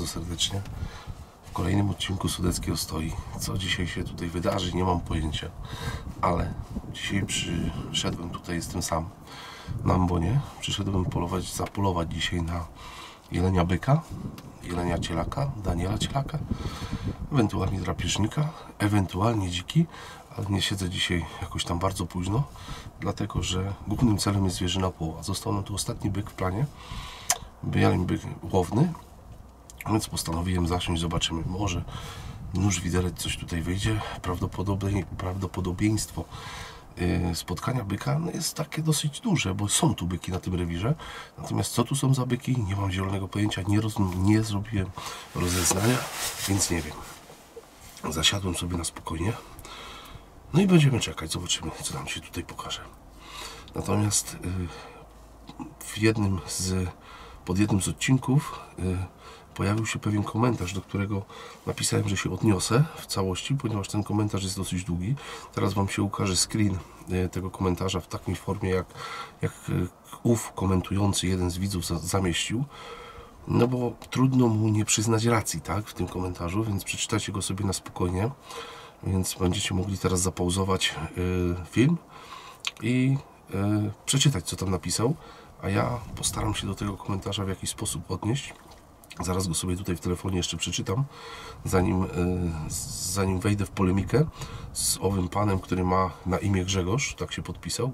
serdecznie w kolejnym odcinku Sudeckiego Stoi. Co dzisiaj się tutaj wydarzy, nie mam pojęcia, ale dzisiaj przyszedłem, tutaj jestem sam na ambonie, przyszedłem zapolować dzisiaj na jelenia byka, jelenia cielaka, Daniela cielaka, ewentualnie drapieżnika, ewentualnie dziki, ale nie siedzę dzisiaj jakoś tam bardzo późno, dlatego że głównym celem jest zwierzyna połowa. Został nam tu ostatni byk w planie, jeleń byk łowny, więc postanowiłem zasiąść, zobaczymy, może nóż widelec coś tutaj wyjdzie. Prawdopodobieństwo spotkania byka jest takie dosyć duże, bo są tu byki na tym rewirze, natomiast co tu są za byki, nie mam zielonego pojęcia, nie zrobiłem rozeznania, więc nie wiem. Zasiadłem sobie na spokojnie, no i będziemy czekać, zobaczymy, co nam się tutaj pokaże. Natomiast pod jednym z odcinków pojawił się pewien komentarz, do którego napisałem, że się odniosę w całości, ponieważ ten komentarz jest dosyć długi. Teraz Wam się ukaże screen tego komentarza w takiej formie, jak ów komentujący, jeden z widzów zamieścił. No bo trudno mu nie przyznać racji, tak, w tym komentarzu, więc przeczytajcie go sobie na spokojnie. Więc będziecie mogli teraz zapauzować film i przeczytać, co tam napisał, a ja postaram się do tego komentarza w jakiś sposób odnieść. Zaraz go sobie tutaj w telefonie jeszcze przeczytam, zanim wejdę w polemikę z owym panem, który ma na imię Grzegorz, tak się podpisał,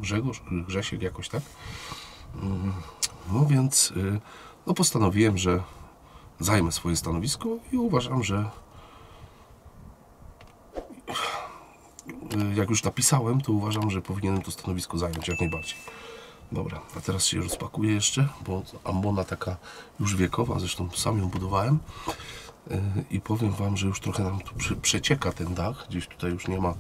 Grzesiek jakoś tak. No więc no postanowiłem, że zajmę swoje stanowisko i uważam, że jak już napisałem, to uważam, że powinienem to stanowisko zająć jak najbardziej. Dobra, a teraz się rozpakuję jeszcze, bo ambona taka już wiekowa, zresztą sam ją budowałem i powiem Wam, że już trochę nam tu przecieka ten dach, gdzieś tutaj już nie ma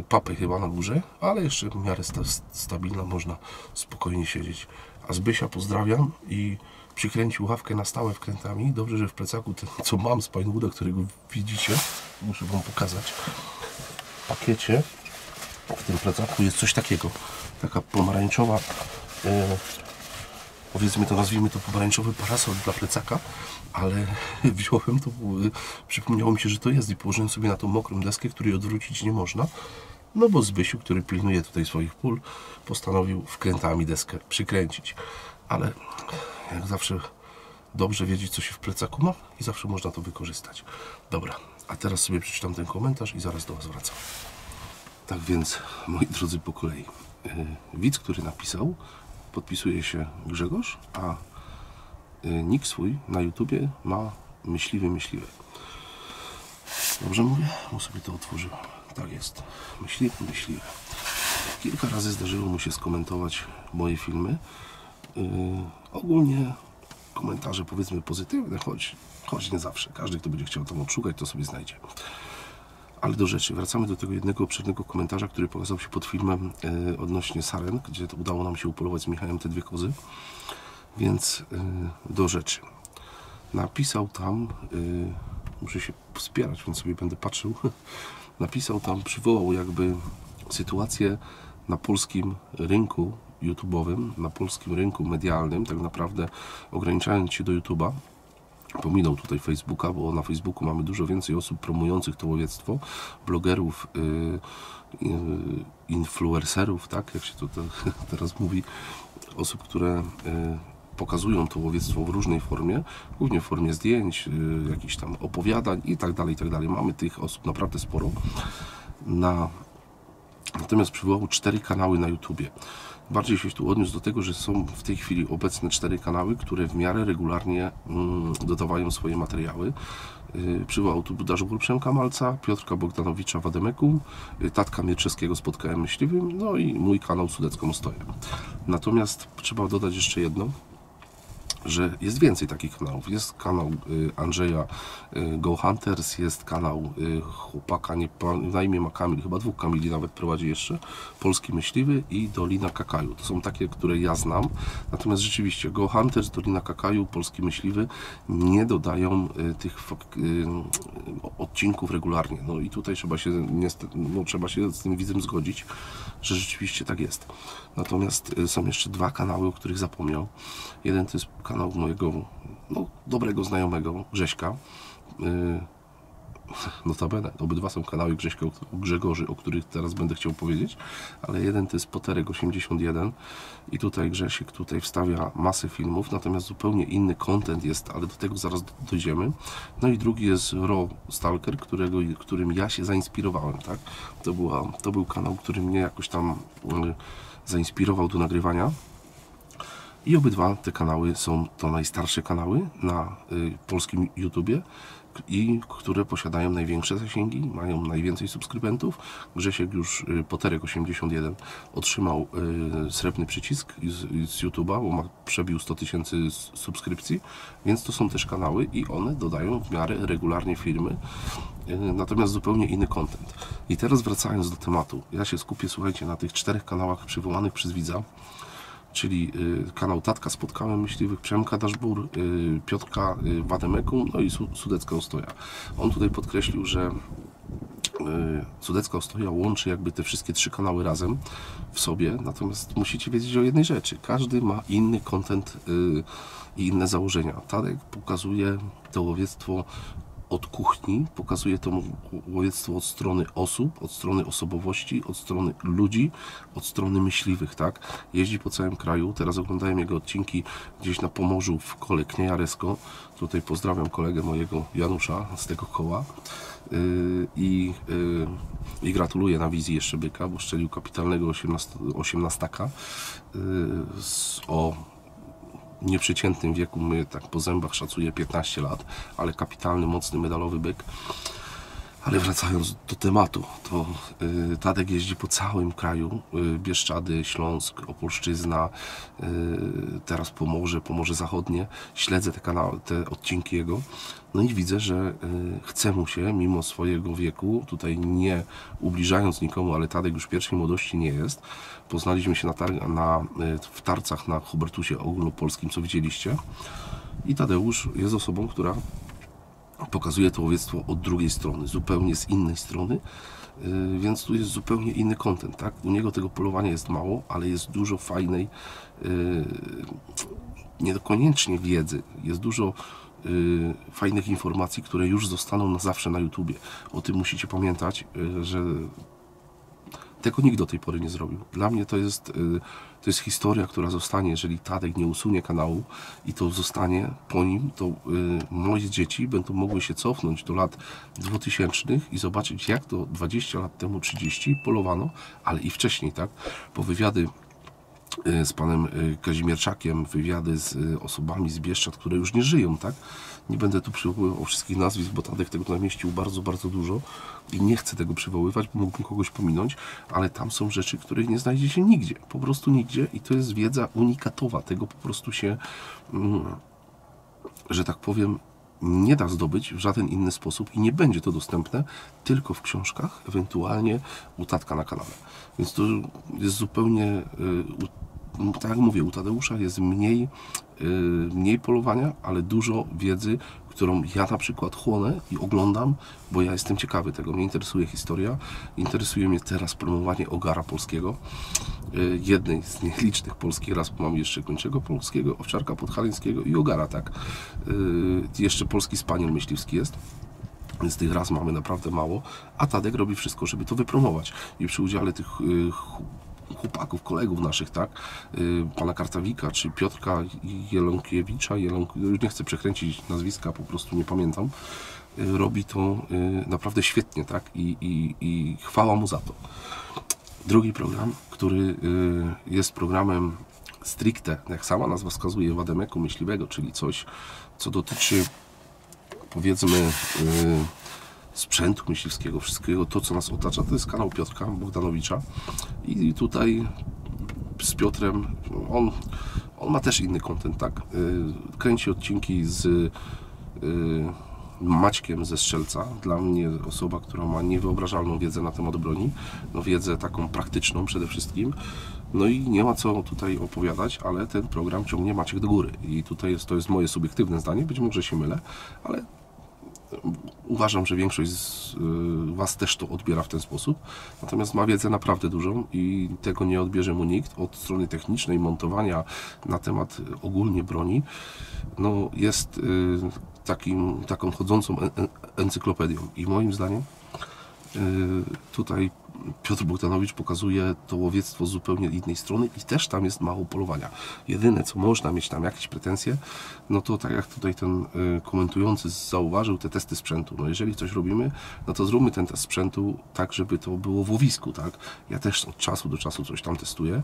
papy chyba na górze, ale jeszcze w miarę stabilna, można spokojnie siedzieć. A Zbysia pozdrawiam i przykręcił ławkę na stałe wkrętami. Dobrze, że w plecaku ten, co mam z Pinewooda, którego widzicie, muszę Wam pokazać, w pakiecie w tym plecaku jest coś takiego, taka pomarańczowa, powiedzmy to, nazwijmy to pomarańczowy parasol dla plecaka, ale wziąłem to, przypomniało mi się, że to jest i położyłem sobie na tą mokrą deskę, której odwrócić nie można, no bo Zbysiu, który pilnuje tutaj swoich pól, postanowił wkrętami deskę przykręcić, ale jak zawsze dobrze wiedzieć, co się w plecaku ma i zawsze można to wykorzystać. Dobra, a teraz sobie przeczytam ten komentarz i zaraz do Was wracam. Tak więc, moi drodzy, po kolei. Widz, który napisał, podpisuje się Grzegorz, a nick swój na YouTubie ma myśliwy. Dobrze mówię? Bo sobie to otworzyłem. Tak jest. Myśliwy. Kilka razy zdarzyło mu się skomentować moje filmy. Ogólnie komentarze, powiedzmy, pozytywne, choć nie zawsze. Każdy, kto będzie chciał tam odszukać, to sobie znajdzie. Ale do rzeczy, wracamy do tego jednego obszernego komentarza, który pokazał się pod filmem odnośnie saren, gdzie to udało nam się upolować z Michałem te dwie kozy. Więc do rzeczy. Napisał tam, muszę się wspierać, więc sobie będę patrzył, napisał tam, przywołał jakby sytuację na polskim rynku YouTube'owym, na polskim rynku medialnym, tak naprawdę ograniczając się do YouTube'a. Pominął tutaj Facebooka, bo na Facebooku mamy dużo więcej osób promujących to łowiectwo, blogerów, influencerów, tak jak się to teraz mówi, osób, które pokazują to łowiectwo w różnej formie, głównie w formie zdjęć, jakichś tam opowiadań i tak dalej, i tak dalej. Mamy tych osób naprawdę sporo. Natomiast przywołał 4 kanały na YouTubie. Bardziej się tu odniósł do tego, że są w tej chwili obecne 4 kanały, które w miarę regularnie dodawają swoje materiały. Przywołał tu Budażu Przemka Malca, Piotrka Bogdanowicza w Ademekum, Tatka Mierczewskiego Spotkałem Myśliwym, no i mój kanał Sudecką Stoję. Natomiast trzeba dodać jeszcze jedno, że jest więcej takich kanałów. Jest kanał Andrzeja Go Hunters, jest kanał chłopaka, na imię ma Kamil, chyba 2 Kamili nawet prowadzi jeszcze, Polski Myśliwy i Dolina Kakaju. To są takie, które ja znam. Natomiast rzeczywiście Go Hunters, Dolina Kakaju, Polski Myśliwy nie dodają tych odcinków regularnie. No i tutaj trzeba się, niestety, trzeba się z tym widzem zgodzić, że rzeczywiście tak jest. Natomiast są jeszcze 2 kanały, o których zapomniał. Jeden to jest kanał mojego dobrego znajomego Grześka. Notabene, obydwa są kanały Grzegorzy, o których teraz będę chciał powiedzieć, ale jeden to jest Poterek 81 i tutaj Grzesiek wstawia masę filmów, natomiast zupełnie inny content jest, ale do tego zaraz dojdziemy. No i drugi jest Raw Stalker, którym ja się zainspirowałem, tak? To był kanał, który mnie jakoś tam zainspirował do nagrywania. I obydwa te kanały są to najstarsze kanały na polskim YouTubie i które posiadają największe zasięgi, mają najwięcej subskrybentów. Grzesiek już, Poterek 81, otrzymał srebrny przycisk z YouTube'a, bo przebił 100 000 subskrypcji, więc to są też kanały i one dodają w miarę regularnie filmy, natomiast zupełnie inny content. I teraz wracając do tematu, ja się skupię, słuchajcie, na tych 4 kanałach przywołanych przez widza, czyli kanał Tatka Spotkałem Myśliwych, Przemka Daszbur, Piotrka Wademeku, no i Sudecka Ostoja. On tutaj podkreślił, że Sudecka Ostoja łączy jakby te wszystkie 3 kanały razem w sobie, natomiast musicie wiedzieć o jednej rzeczy. Każdy ma inny content i inne założenia. Tadek pokazuje to łowiectwo od kuchni, pokazuje to łowiectwo od strony osób, od strony osobowości, od strony ludzi, od strony myśliwych, tak? Jeździ po całym kraju, teraz oglądałem jego odcinki gdzieś na Pomorzu w kole Kniejaresko. Tutaj pozdrawiam kolegę mojego Janusza z tego koła i gratuluję na wizji jeszcze byka, bo szczelił kapitalnego 18-taka o nieprzeciętnym wieku, my tak po zębach szacuję 15 lat, ale kapitalny, mocny, medalowy byk. Ale wracając do tematu, to Tadek jeździ po całym kraju, Bieszczady, Śląsk, Opolszczyzna, teraz Pomorze Zachodnie. Śledzę te odcinki jego, no i widzę, że chce mu się, mimo swojego wieku, tutaj nie ubliżając nikomu, ale Tadek już pierwszej młodości nie jest. Poznaliśmy się w tarcach na Hubertusie ogólnopolskim, co widzieliście. I Tadeusz jest osobą, która pokazuje to łowiectwo od drugiej strony, zupełnie z innej strony, więc tu jest zupełnie inny content, tak? U niego tego polowania jest mało, ale jest dużo fajnej, niekoniecznie wiedzy, jest dużo fajnych informacji, które już zostaną na zawsze na YouTubie. O tym musicie pamiętać, że tego nikt do tej pory nie zrobił. Dla mnie to jest historia, która zostanie, jeżeli Tadek nie usunie kanału i to zostanie po nim, to moje dzieci będą mogły się cofnąć do lat 2000 i zobaczyć, jak to 20 lat temu, 30 polowano, ale i wcześniej, tak? Po wywiady z panem Kazimierczakiem, wywiady z osobami z Bieszczad, które już nie żyją, tak? Nie będę tu przywoływał wszystkich nazwisk, bo Tadek tego namieścił bardzo, bardzo dużo i nie chcę tego przywoływać, bo mógłbym kogoś pominąć, ale tam są rzeczy, których nie znajdziecie nigdzie, po prostu nigdzie i to jest wiedza unikatowa, tego po prostu się, że tak powiem, nie da zdobyć w żaden inny sposób i nie będzie to dostępne tylko w książkach, ewentualnie u Tatka na kanale. Więc to jest zupełnie, tak jak mówię, u Tadeusza jest mniej polowania, ale dużo wiedzy, którą ja na przykład chłonę i oglądam, bo ja jestem ciekawy tego. Mnie interesuje historia, interesuje mnie teraz promowanie ogara polskiego, jednej z nielicznych polskich ras, bo mam jeszcze kończego polskiego, owczarka podhalańskiego i ogara, tak. Jeszcze polski spaniel myśliwski jest. Więc tych ras mamy naprawdę mało, a Tadek robi wszystko, żeby to wypromować. I przy udziale tych chłopaków, kolegów naszych, tak, pana Kartawika, czy Piotrka Jelonkiewicza, już nie chcę przekręcić nazwiska, po prostu nie pamiętam, robi to naprawdę świetnie, tak, i chwała mu za to. Drugi program, który jest programem stricte, jak sama nazwa wskazuje, wademeku myśliwego, czyli coś, co dotyczy, powiedzmy, sprzętu myśliwskiego, wszystkiego, to co nas otacza, to jest kanał Piotrka Bogdanowicza i tutaj z Piotrem, on ma też inny content, tak, kręci odcinki z Maćkiem ze Strzelca, dla mnie osoba, która ma niewyobrażalną wiedzę na temat broni, no wiedzę taką praktyczną przede wszystkim, no i nie ma co tutaj opowiadać, ale ten program ciągnie Maciek do góry i tutaj to jest moje subiektywne zdanie, być może się mylę, ale Uważam, że większość z Was też to odbiera w ten sposób, natomiast ma wiedzę naprawdę dużą i tego nie odbierze mu nikt. Od strony technicznej, montowania na temat ogólnie broni, no jest taką chodzącą encyklopedią i moim zdaniem tutaj Piotr Bogdanowicz pokazuje to łowiectwo z zupełnie innej strony i też tam jest mało polowania. Jedyne, co można mieć tam jakieś pretensje, no to tak jak tutaj ten komentujący zauważył, te testy sprzętu. No jeżeli coś robimy, no to zróbmy ten test sprzętu tak, żeby to było w łowisku, tak? Ja też od czasu do czasu coś tam testuję.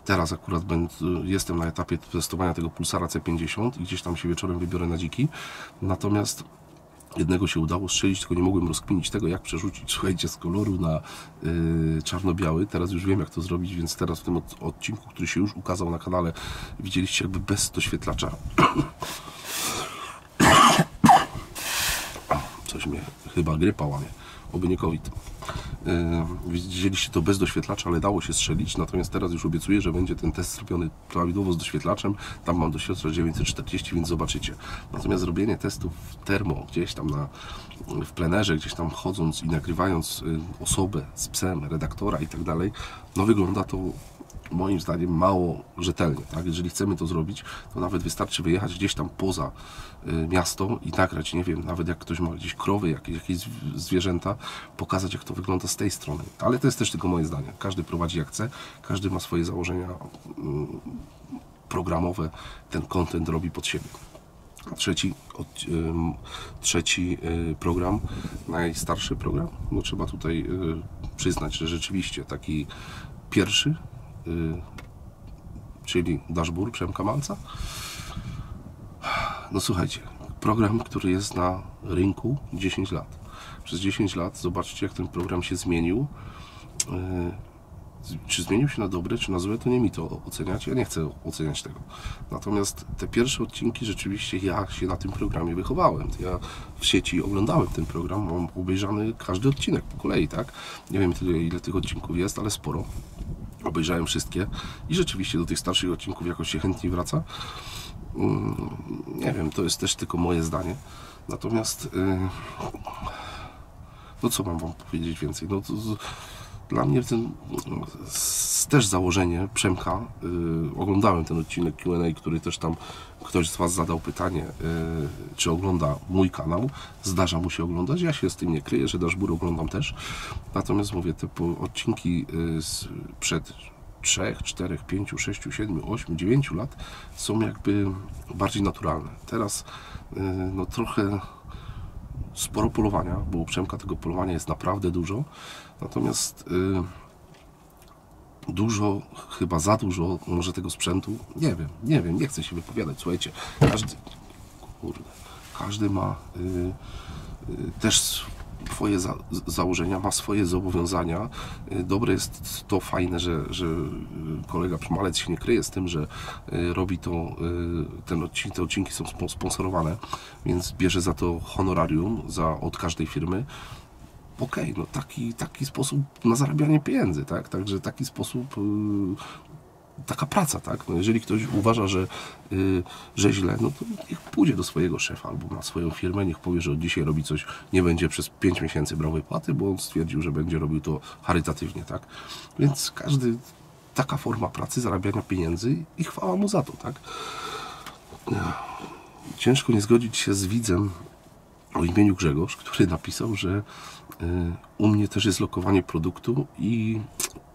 Teraz akurat jestem na etapie testowania tego Pulsara C50 i gdzieś tam się wieczorem wybiorę na dziki. Natomiast jednego się udało strzelić, tylko nie mogłem rozkminić tego, jak przerzucić, słuchajcie, z koloru na czarno-biały. Teraz już wiem, jak to zrobić, więc teraz w tym odcinku, który się już ukazał na kanale, widzieliście jakby bez doświetlacza. Coś mnie chyba grypa łamie, oby nie COVID. Widzieliście to bez doświetlacza, ale dało się strzelić, natomiast teraz już obiecuję, że będzie ten test zrobiony prawidłowo z doświetlaczem. Tam mam doświetlacz 940, więc zobaczycie. Natomiast zrobienie testów termo gdzieś tam w plenerze, gdzieś tam chodząc i nagrywając osobę z psem, redaktora i tak dalej, no wygląda to moim zdaniem mało rzetelnie, tak? Jeżeli chcemy to zrobić, to nawet wystarczy wyjechać gdzieś tam poza miasto i nagrać, nie wiem, nawet jak ktoś ma gdzieś krowy, jakieś zwierzęta, pokazać, jak to wygląda z tej strony. Ale to jest też tylko moje zdanie. Każdy prowadzi jak chce, każdy ma swoje założenia programowe, ten content robi pod siebie. Trzeci program, najstarszy program, no trzeba tutaj przyznać, że rzeczywiście taki pierwszy, czyli dashboard Przemka Malca. No słuchajcie, program, który jest na rynku 10 lat. Przez 10 lat zobaczcie, jak ten program się zmienił. Czy zmienił się na dobre, czy na złe, to nie mi to oceniać. Ja nie chcę oceniać tego. Natomiast te pierwsze odcinki rzeczywiście ja się na tym programie wychowałem. Ja w sieci oglądałem ten program, mam obejrzany każdy odcinek po kolei, tak? Nie wiem ile tych odcinków jest, ale sporo. Obejrzałem wszystkie i rzeczywiście do tych starszych odcinków jakoś się chętniej wraca. Nie wiem, to jest też tylko moje zdanie. Natomiast no co mam Wam powiedzieć więcej? No to dla mnie też założenie Przemka, oglądałem ten odcinek Q&A, który też tam ktoś z Was zadał pytanie, czy ogląda mój kanał. Zdarza mu się oglądać, ja się z tym nie kryję, że dashboard oglądam też. Natomiast mówię, te odcinki sprzed 3, 4, 5, 6, 7, 8, 9 lat są jakby bardziej naturalne. Teraz no trochę sporo polowania, bo u Przemka tego polowania jest naprawdę dużo. Natomiast dużo, chyba za dużo, może tego sprzętu, nie wiem, nie chcę się wypowiadać. Słuchajcie, każdy ma też swoje założenia, ma swoje zobowiązania. Dobre jest to, fajne, że kolega Malec się nie kryje z tym, że robi to, te odcinki są sponsorowane, więc bierze za to honorarium od każdej firmy. Okej, no taki sposób na zarabianie pieniędzy, tak? Także taki sposób, taka praca, tak? No jeżeli ktoś uważa, że źle, no to niech pójdzie do swojego szefa albo ma swoją firmę, niech powie, że od dzisiaj robi coś, nie będzie przez 5 miesięcy brał wypłaty, bo on stwierdził, że będzie robił to charytatywnie, tak? Więc taka forma pracy, zarabiania pieniędzy i chwała mu za to, tak? Ciężko nie zgodzić się z widzem o imieniu Grzegorz, który napisał, że u mnie też jest lokowanie produktu i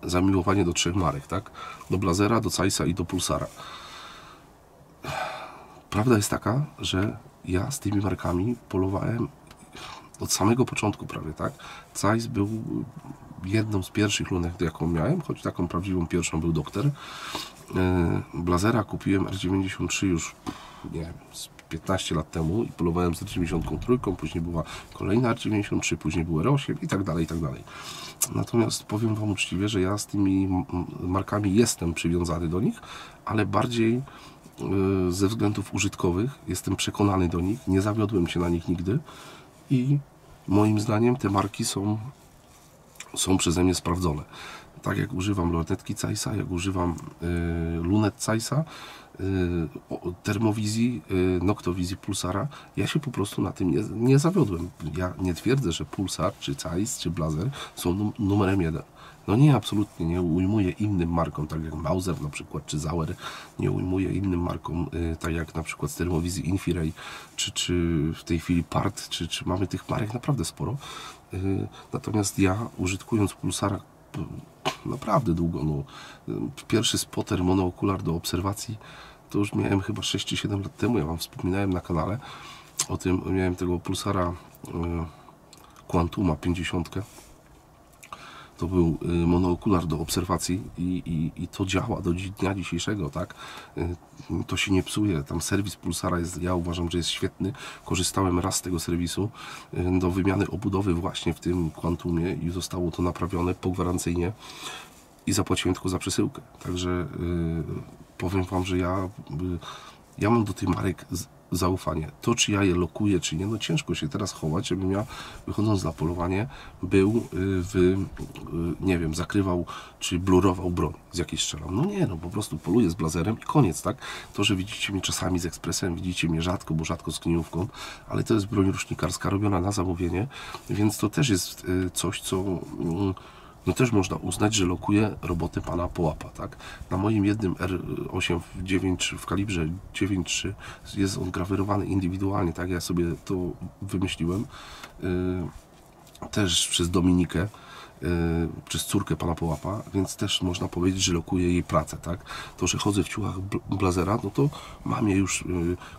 zamiłowanie do 3 marek, tak? Do Blazera, do Zeissa i do Pulsara. Prawda jest taka, że ja z tymi markami polowałem od samego początku prawie, tak? Zeiss był jedną z pierwszych lunek, jaką miałem, choć taką prawdziwą pierwszą był Doktor. Blazera kupiłem R93 już, nie wiem, 15 lat temu i polowałem z R93, później była kolejna R93, później był R8 i tak dalej, i tak dalej. Natomiast powiem Wam uczciwie, że ja z tymi markami jestem przywiązany do nich, ale bardziej ze względów użytkowych jestem przekonany do nich, nie zawiodłem się na nich nigdy i moim zdaniem te marki są przeze mnie sprawdzone. Tak jak używam lornetki Zeissa, jak używam lunet Zeissa, termowizji, noktowizji Pulsara, ja się po prostu na tym nie zawiodłem. Ja nie twierdzę, że Pulsar, czy Zeiss, czy Blaser są numerem 1. No nie, absolutnie nie ujmuję innym markom, tak jak Mauser na przykład, czy Sauer, nie ujmuję innym markom, tak jak na przykład z termowizji Infiray, czy w tej chwili Part, czy mamy tych marek naprawdę sporo. Natomiast ja, użytkując Pulsara naprawdę długo, no, pierwszy spotter monookular do obserwacji to już miałem chyba 6 czy 7 lat temu, ja Wam wspominałem na kanale o tym, miałem tego Pulsara Quantuma 50. To był monookular do obserwacji i to działa do dnia dzisiejszego, tak? To się nie psuje. Tam serwis Pulsara jest, ja uważam, że jest świetny. Korzystałem raz z tego serwisu do wymiany obudowy właśnie w tym Quantumie i zostało to naprawione pogwarancyjnie i zapłaciłem tylko za przesyłkę. Także powiem Wam, że ja mam do tych marek zaufanie. To, czy ja je lokuję, czy nie, no ciężko się teraz chować, żebym ja, wychodząc na polowanie, był nie wiem, zakrywał, czy blurował broń, z jakiej strzelam. No nie, no po prostu poluję z blazerem i koniec, tak? To, że widzicie mnie czasami z ekspresem, widzicie mnie rzadko, bo rzadko z klinówką, ale to jest broń rusznikarska robiona na zamówienie, więc to też jest coś, co no też można uznać, że lokuje robotę pana Połapa, tak? Na moim jednym R8 w kalibrze 9.3 jest on grawerowany indywidualnie, tak? Ja sobie to wymyśliłem też przez Dominikę, przez córkę pana Połapa, więc też można powiedzieć, że lokuje jej pracę, tak? To, że chodzę w ciuchach blazera, no to mam je już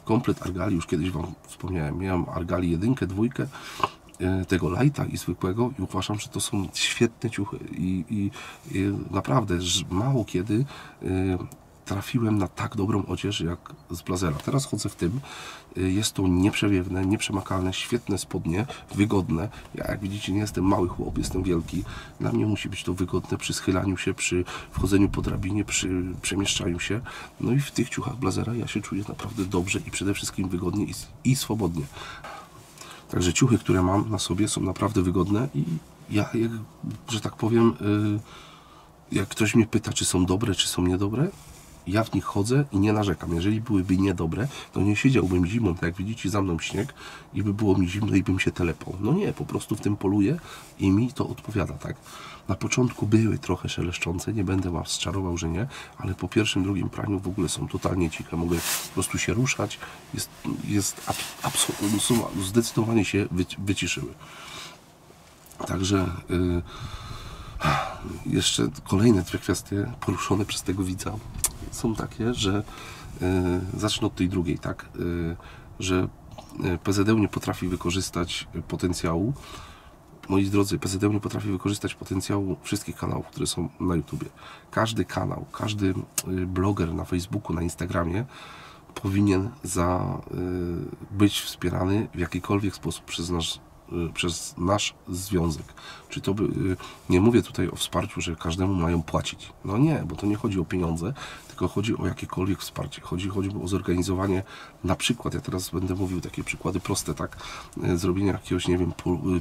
komplet argali, już kiedyś Wam wspomniałem, miałem argali 1, 2, tego lighta i zwykłego i uważam, że to są świetne ciuchy i naprawdę mało kiedy trafiłem na tak dobrą odzież jak z blazera. Teraz chodzę w tym, jest to nieprzewiewne, nieprzemakalne, świetne spodnie, wygodne. Ja, jak widzicie, nie jestem mały chłop, jestem wielki. Dla mnie musi być to wygodne przy schylaniu się, przy wchodzeniu po drabinie, przy przemieszczaniu się. No i w tych ciuchach blazera ja się czuję naprawdę dobrze i przede wszystkim wygodnie i swobodnie. Także ciuchy, które mam na sobie, są naprawdę wygodne i ja, że tak powiem, jak ktoś mnie pyta, czy są dobre, czy są niedobre, ja w nich chodzę i nie narzekam. Jeżeli byłyby niedobre, to nie siedziałbym zimą, tak jak widzicie, za mną śnieg i by było mi zimno i bym się telepał. No nie, po prostu w tym poluję i mi to odpowiada, tak? Na początku były trochę szeleszczące, nie będę Was czarował, że nie, ale po pierwszym, drugim praniu w ogóle są totalnie ciche, mogę po prostu się ruszać, zdecydowanie się wyciszyły. Także jeszcze kolejne dwie kwestie poruszone przez tego widza są takie, że zacznę od tej drugiej, tak, że PZD nie potrafi wykorzystać potencjału. Moi drodzy, PZD nie potrafi wykorzystać potencjału wszystkich kanałów, które są na YouTubie. Każdy kanał, każdy bloger na Facebooku, na Instagramie powinien być wspierany w jakikolwiek sposób przez nasz związek. Czy to nie mówię tutaj o wsparciu, że każdemu mają płacić. No nie, bo to nie chodzi o pieniądze, tylko chodzi o jakiekolwiek wsparcie. Chodzi o zorganizowanie, na przykład, ja teraz będę mówił takie przykłady proste, tak, zrobienia jakiegoś, nie wiem,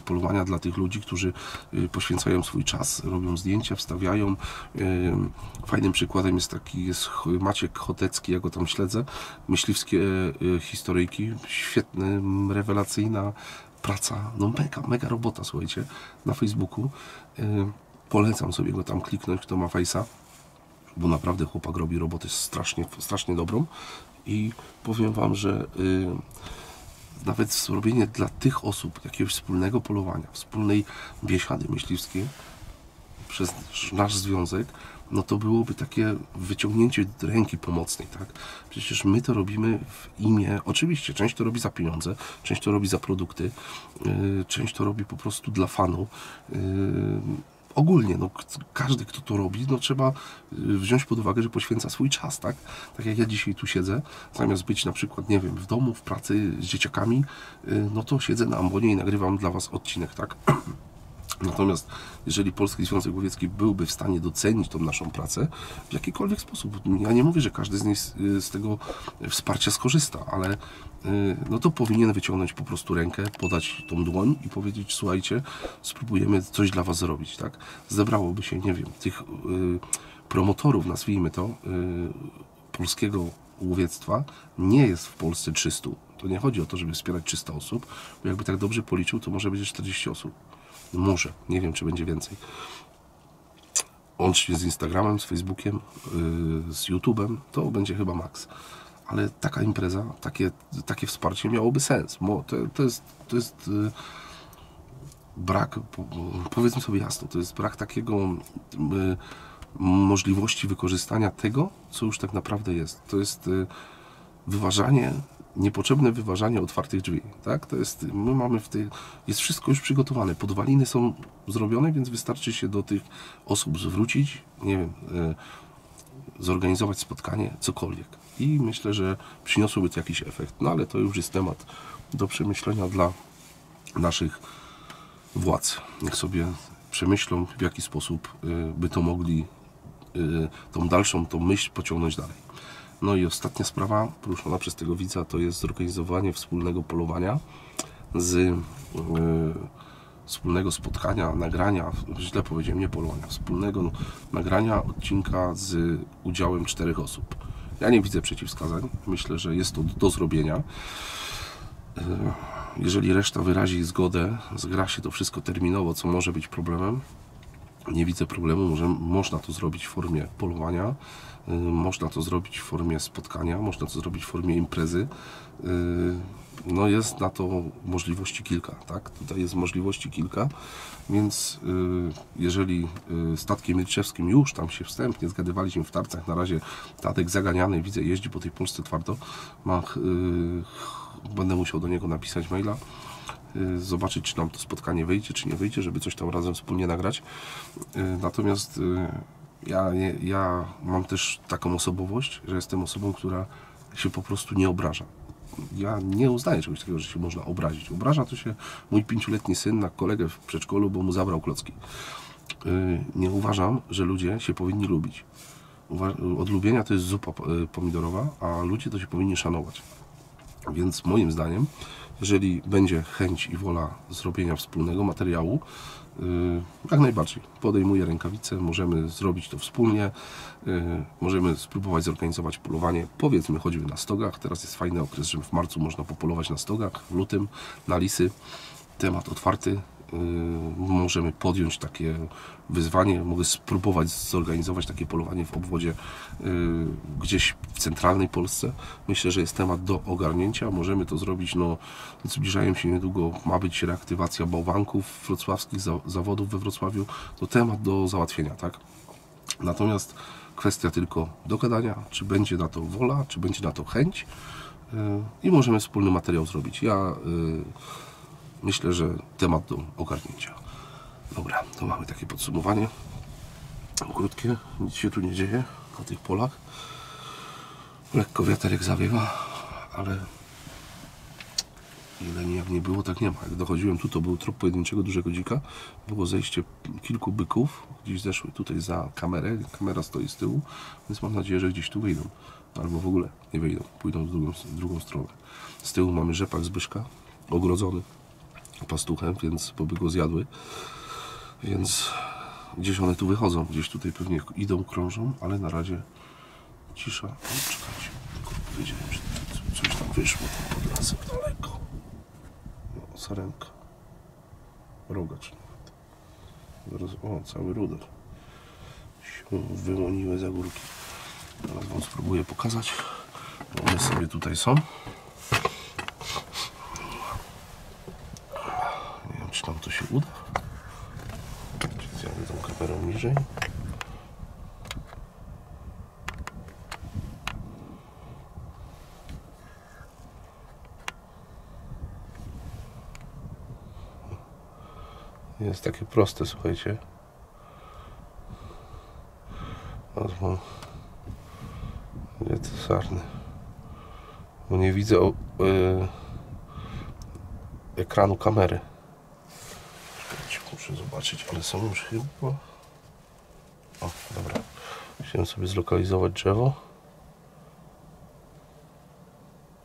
polowania dla tych ludzi, którzy poświęcają swój czas, robią zdjęcia, wstawiają. Fajnym przykładem jest Maciek Chotecki, ja go tam śledzę, myśliwskie historyjki, świetne, rewelacyjna praca, no mega robota, słuchajcie, na Facebooku. Polecam sobie go tam kliknąć, kto ma Face'a, bo naprawdę chłopak robi robotę strasznie dobrą i powiem Wam, że nawet zrobienie dla tych osób jakiegoś wspólnego polowania, wspólnej biesiady myśliwskiej przez nasz związek, no to byłoby takie wyciągnięcie ręki pomocnej, tak? Przecież my to robimy w imię, oczywiście, część to robi za pieniądze, część to robi za produkty, część to robi po prostu dla fanu. Ogólnie, no, każdy, kto to robi, no trzeba wziąć pod uwagę, że poświęca swój czas, tak? Tak jak ja dzisiaj tu siedzę, zamiast być na przykład, nie wiem, w domu, w pracy z dzieciakami, no to siedzę na ambonie i nagrywam dla Was odcinek, tak? Natomiast jeżeli Polski Związek Łowiecki byłby w stanie docenić tą naszą pracę w jakikolwiek sposób, ja nie mówię, że każdy z tego wsparcia skorzysta, ale no to powinien wyciągnąć po prostu rękę, podać tą dłoń i powiedzieć: słuchajcie, spróbujemy coś dla Was zrobić, tak? Zebrałoby się, nie wiem, tych promotorów, nazwijmy to, polskiego łowiectwa nie jest w Polsce 300. To nie chodzi o to, żeby wspierać 300 osób, bo jakby tak dobrze policzył, to może będzie 40 osób. Może, nie wiem, czy będzie więcej. Łącznie z Instagramem, z Facebookiem, z YouTube'em, to będzie chyba maks. Ale taka impreza, takie wsparcie miałoby sens. To jest brak, powiedzmy sobie jasno, to jest brak takiego możliwości wykorzystania tego, co już tak naprawdę jest. To jest wyważanie, niepotrzebne wyważanie otwartych drzwi, tak? To jest, my mamy jest wszystko już przygotowane, podwaliny są zrobione, więc wystarczy się do tych osób zwrócić, nie wiem, zorganizować spotkanie, cokolwiek. I myślę, że przyniosłoby to jakiś efekt. No ale to już jest temat do przemyślenia dla naszych władz. Niech sobie przemyślą, w jaki sposób by to mogli, tą myśl pociągnąć dalej. No i ostatnia sprawa, poruszona przez tego widza, to jest zorganizowanie wspólnego polowania wspólnego spotkania, nagrania, źle powiedziałem, nie polowania, wspólnego nagrania odcinka z udziałem 4 osób. Ja nie widzę przeciwwskazań, myślę, że jest to do zrobienia. Jeżeli reszta wyrazi zgodę, zgra się to wszystko terminowo, co może być problemem, nie widzę problemu, że można to zrobić w formie polowania, można to zrobić w formie spotkania, można to zrobić w formie imprezy. No jest na to możliwości kilka, tak? Tutaj jest możliwości kilka, więc jeżeli statkiem milczewskim już tam się wstępnie zgadywaliśmy w Tarcach, na razie Tadek zaganiany, widzę, jeździ po tej Polsce twardo, będę musiał do niego napisać maila, zobaczyć, czy nam to spotkanie wyjdzie, czy nie wyjdzie, żeby coś tam razem wspólnie nagrać. Natomiast ja mam też taką osobowość, że jestem osobą, która się po prostu nie obraża. Ja nie uznaję czegoś takiego, że się można obrazić. Obraża to się mój 5-letni syn na kolegę w przedszkolu, bo mu zabrał klocki. Nie uważam, że ludzie się powinni lubić. Od lubienia to jest zupa pomidorowa, a ludzie to się powinni szanować. Więc moim zdaniem, jeżeli będzie chęć i wola zrobienia wspólnego materiału, jak najbardziej podejmuję rękawice, możemy zrobić to wspólnie, możemy spróbować zorganizować polowanie, powiedzmy choćby na stogach. Teraz jest fajny okres, że w marcu można popolować na stogach, w lutym na lisy. Temat otwarty, możemy podjąć takie wyzwanie, mogę spróbować zorganizować takie polowanie w obwodzie gdzieś w centralnej Polsce. Myślę, że jest temat do ogarnięcia, możemy to zrobić, no zbliżają się niedługo, ma być reaktywacja bałwanków wrocławskich, zawodów we Wrocławiu, to temat do załatwienia, tak? Natomiast kwestia tylko dogadania, czy będzie na to wola, czy będzie na to chęć i możemy wspólny materiał zrobić. Ja myślę, że temat do ogarnięcia. Dobra, to mamy takie podsumowanie krótkie, nic się tu nie dzieje na tych polach. Lekko wiaterek zawiewa, ale ile jak nie było, tak nie ma. Jak dochodziłem tu, to był trop pojedynczego dużego dzika, było zejście kilku byków, gdzieś zeszły tutaj za kamerę, kamera stoi z tyłu, więc mam nadzieję, że gdzieś tu wyjdą, albo w ogóle nie wyjdą, pójdą w drugą stronę. Z tyłu mamy rzepak Zbyszka, ogrodzony pastuchem, więc by go zjadły, więc gdzieś one tu wychodzą, gdzieś tutaj pewnie idą, krążą, ale na razie cisza. O, czekajcie, powiedziałem, że coś tam wyszło tam pod lasem daleko. No, sarenka, rogacz nawet. O, cały ruder się wyłoniły za górki. Teraz wam spróbuję pokazać. One sobie tutaj są. Czy nam to się uda? Zjadę tą kamerą niżej. Jest takie proste, słuchajcie. Nie to sarny. Bo nie widzę ekranu kamery. Muszę zobaczyć, ale są już chyba... O, dobra. Chciałem sobie zlokalizować drzewo.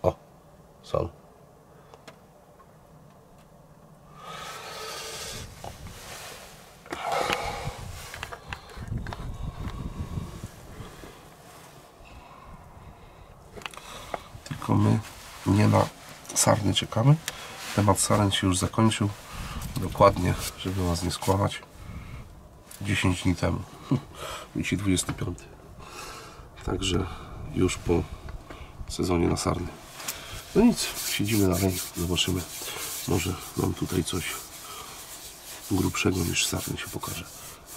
O, są. tylko my nie na sarny czekamy. Temat saren się już zakończył. Dokładnie, żeby was nie skłamać, 10 dni temu. Dzisiaj 25. Także już po sezonie na sarny. No nic, siedzimy dalej, zobaczymy. Może nam tutaj coś grubszego niż sarny się pokaże.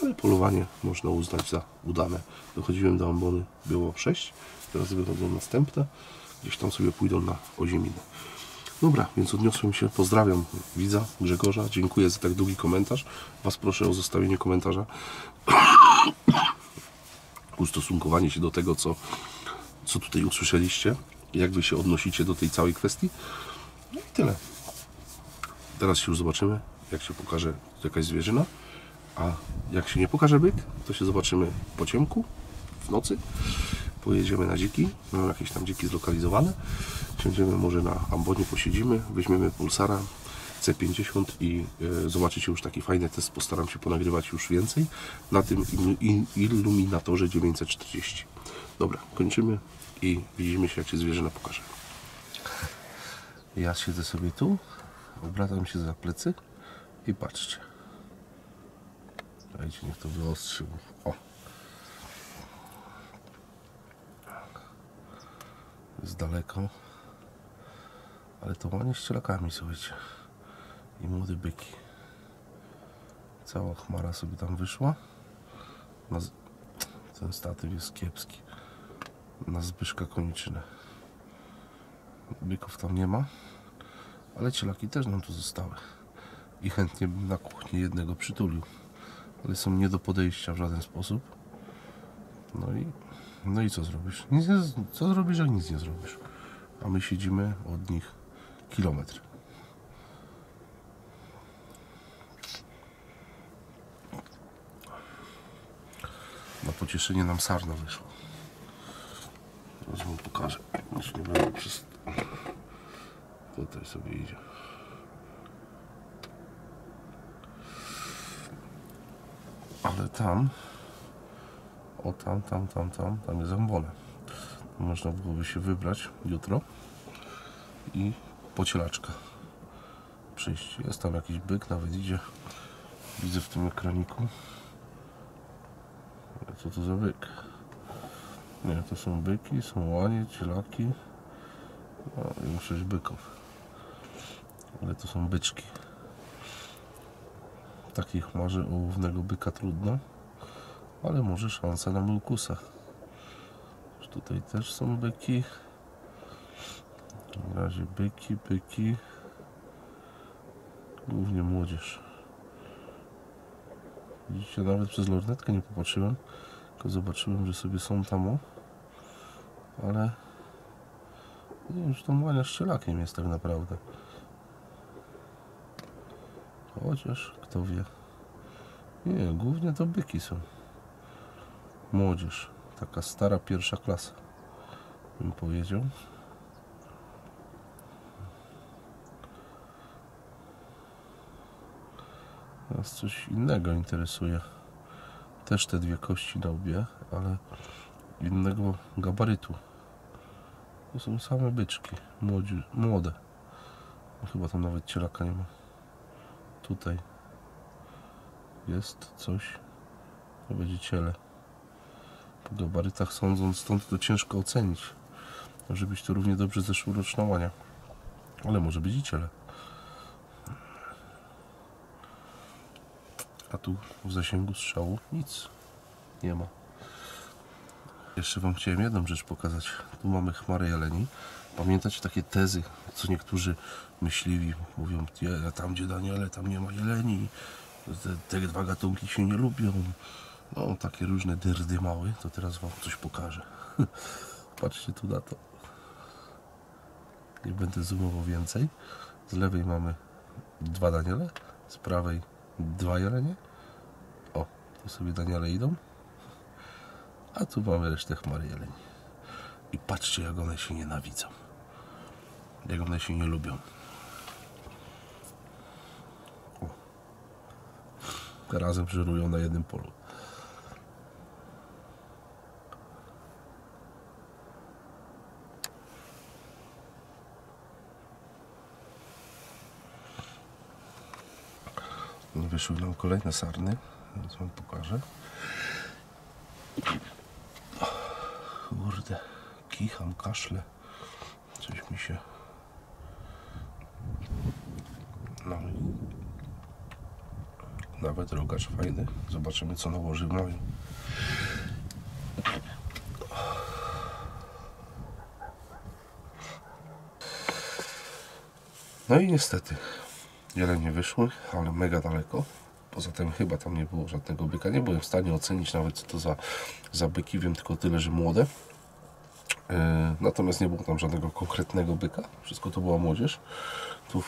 Ale polowanie można uznać za udane. Dochodziłem do ambony, było 6. Teraz wychodzą następne. Gdzieś tam sobie pójdą na ozieminy. Dobra, więc odniosłem się. Pozdrawiam widza Grzegorza. Dziękuję za tak długi komentarz. Was proszę o zostawienie komentarza. Ustosunkowanie się do tego, co tutaj usłyszeliście. Jak wy się odnosicie do tej całej kwestii. No i tyle. Teraz się już zobaczymy, jak się pokaże jakaś zwierzyna. A jak się nie pokaże byk, to się zobaczymy po ciemku, w nocy. Pojedziemy na dziki, mamy jakieś tam dziki zlokalizowane. Siądziemy może na ambonie, posiedzimy, weźmiemy Pulsara C50 i zobaczycie już taki fajny test. Postaram się ponagrywać już więcej na tym iluminatorze 940. Dobra, kończymy i widzimy się, jak się zwierzyna pokaże. Ja siedzę sobie tu, obracam się za plecy i patrzcie. Dajcie, niech to wyostrzy. O! Z daleko. Ale to ładnie ścielakami, słuchajcie. I młode byki. Cała chmara sobie tam wyszła. Ten statyw jest kiepski. Na Zbyszka Koniczynę. Byków tam nie ma. Ale cielaki też nam tu zostały. I chętnie bym na kuchni jednego przytulił. Ale są nie do podejścia w żaden sposób. No i co zrobisz? Co zrobisz, jak nic nie zrobisz? A my siedzimy od nich kilometr. Na pocieszenie nam sarna wyszła. Teraz wam pokażę. Już nie będę przez... Tutaj sobie idzie. Ale tam, o tam jest ambona. Można byłoby się wybrać jutro i po cielaczka przyjść. Jest tam jakiś byk, nawet idzie. Widzę w tym ekraniku. Co to za byk? Nie, to są byki, są łanie, cielaki. No i 6 byków. Ale to są byczki. Takich marzy ołównego byka trudno, ale może szansa na mulkusa. Tutaj też są byki. Na razie byki. Głównie młodzież. Widzicie, nawet przez lornetkę nie popatrzyłem, tylko zobaczyłem, że sobie są tam, ale nie wiem, że to młania szczelakiem jest tak naprawdę. Chociaż kto wie. Nie, głównie to byki są. Młodzież. Taka stara pierwsza klasa, bym powiedział. Nas coś innego interesuje. Też te dwie kości na łbie, ale innego gabarytu. To są same byczki. Młode. Chyba tam nawet cielaka nie ma. Tutaj jest coś. To będzie ciele. Po gabarytach sądząc, stąd to ciężko ocenić. Może być to równie dobrze zeszłoroczna łania. Ale może być i ciele. A tu w zasięgu strzału nic nie ma. Jeszcze wam chciałem jedną rzecz pokazać. Tu mamy chmarę jeleni. Pamiętacie takie tezy, co niektórzy myśliwi mówią, tam gdzie Daniele, tam nie ma jeleni. Te dwa gatunki się nie lubią. No, takie różne dyrdy małe. To teraz wam coś pokażę. Patrzcie tu na to. Nie będę zoomował więcej. Z lewej mamy 2 Daniele, z prawej 2 jelenie. O, tu sobie Daniele idą. A tu mamy resztę chmary jeleni. I patrzcie, jak one się nienawidzą. Jak one się nie lubią. O. Razem żerują na jednym polu. Wyszły nam kolejne sarny, więc wam pokażę. Kurde, kicham, kaszle. Coś mi się... No i nawet rogacz fajny. Zobaczymy, co nałoży w maju. No i niestety jelenie wyszły, ale mega daleko. Poza tym chyba tam nie było żadnego byka. Nie byłem w stanie ocenić nawet, co to za byki. Wiem tylko tyle, że młode. Natomiast nie było tam żadnego konkretnego byka. Wszystko to była młodzież. Tu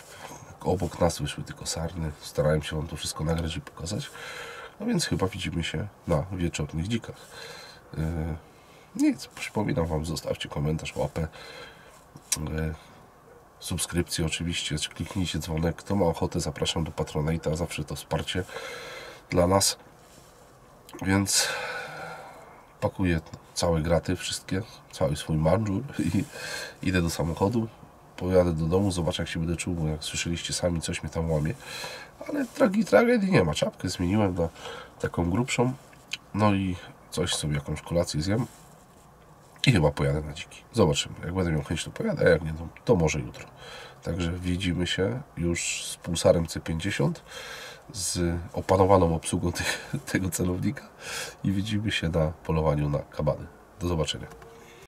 obok nas wyszły tylko sarny. Starałem się wam to wszystko nagrać i pokazać. No więc chyba widzimy się na wieczornych dzikach. Nic, przypominam wam, zostawcie komentarz, łapę. Subskrypcję oczywiście, kliknijcie dzwonek. Kto ma ochotę, zapraszam do Patronite'a. Zawsze to wsparcie dla nas. Więc pakuję całe graty, wszystkie, cały swój mandżur i idę do samochodu. Pojadę do domu, zobaczę, jak się będę czuł, bo jak słyszeliście sami, coś mnie tam łamie. Ale tragedii nie ma. Czapkę zmieniłem na taką grubszą. No i coś sobie, jakąś kolację zjem. I chyba pojadę na dziki. Zobaczymy. Jak będę miał chęć, to pojadę, a jak nie, to może jutro. Także widzimy się już z Pulsarem C50, z opanowaną obsługą tego celownika i widzimy się na polowaniu na kabany. Do zobaczenia.